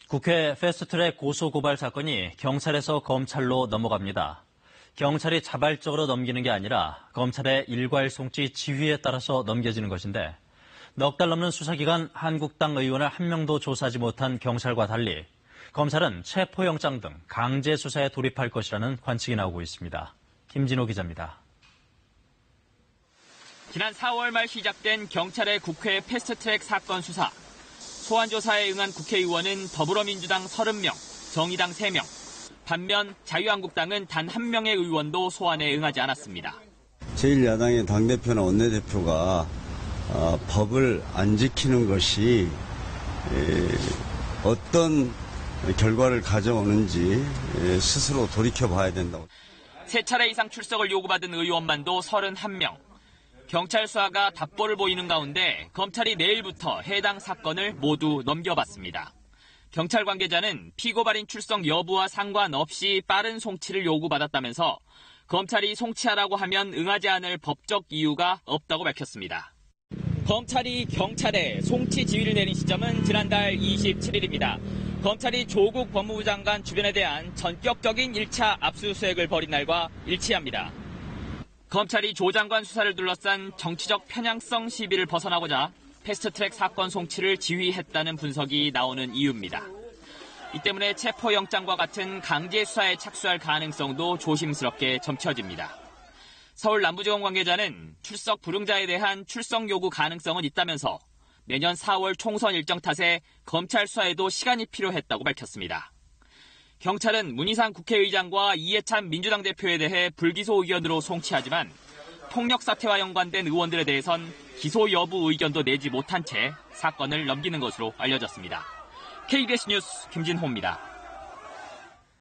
국회 패스트트랙 고소고발 사건이 경찰에서 검찰로 넘어갑니다. 경찰이 자발적으로 넘기는 게 아니라 검찰의 일괄송치 지휘에 따라서 넘겨지는 것인데 넉 달 넘는 수사기간 한국당 의원을 한 명도 조사하지 못한 경찰과 달리 검찰은 체포영장 등 강제 수사에 돌입할 것이라는 관측이 나오고 있습니다. 김진호 기자입니다. 지난 4월 말 시작된 경찰의 국회 패스트트랙 사건 수사. 소환 조사에 응한 국회의원은 더불어민주당 30명, 정의당 3명. 반면 자유한국당은 단 1명의 의원도 소환에 응하지 않았습니다. 제1야당의 당대표나 원내대표가 법을 안 지키는 것이 어떤 결과를 가져오는지 스스로 돌이켜봐야 된다고. 3차례 이상 출석을 요구받은 의원만도 31명. 경찰 수사가 답보를 보이는 가운데 검찰이 내일부터 해당 사건을 모두 넘겨받습니다. 경찰 관계자는 피고 발인 출석 여부와 상관없이 빠른 송치를 요구받았다면서 검찰이 송치하라고 하면 응하지 않을 법적 이유가 없다고 밝혔습니다. 검찰이 경찰에 송치 지휘를 내린 시점은 지난달 27일입니다. 검찰이 조국 법무부 장관 주변에 대한 전격적인 1차 압수수색을 벌인 날과 일치합니다. 검찰이 조 장관 수사를 둘러싼 정치적 편향성 시비를 벗어나고자 패스트트랙 사건 송치를 지휘했다는 분석이 나오는 이유입니다. 이 때문에 체포영장과 같은 강제 수사에 착수할 가능성도 조심스럽게 점쳐집니다. 서울 남부지검 관계자는 출석 불응자에 대한 출석 요구 가능성은 있다면서 내년 4월 총선 일정 탓에 검찰 수사에도 시간이 필요했다고 밝혔습니다. 경찰은 문희상 국회의장과 이해찬 민주당 대표에 대해 불기소 의견으로 송치하지만 폭력 사태와 연관된 의원들에 대해선 기소 여부 의견도 내지 못한 채 사건을 넘기는 것으로 알려졌습니다. KBS 뉴스 김진호입니다.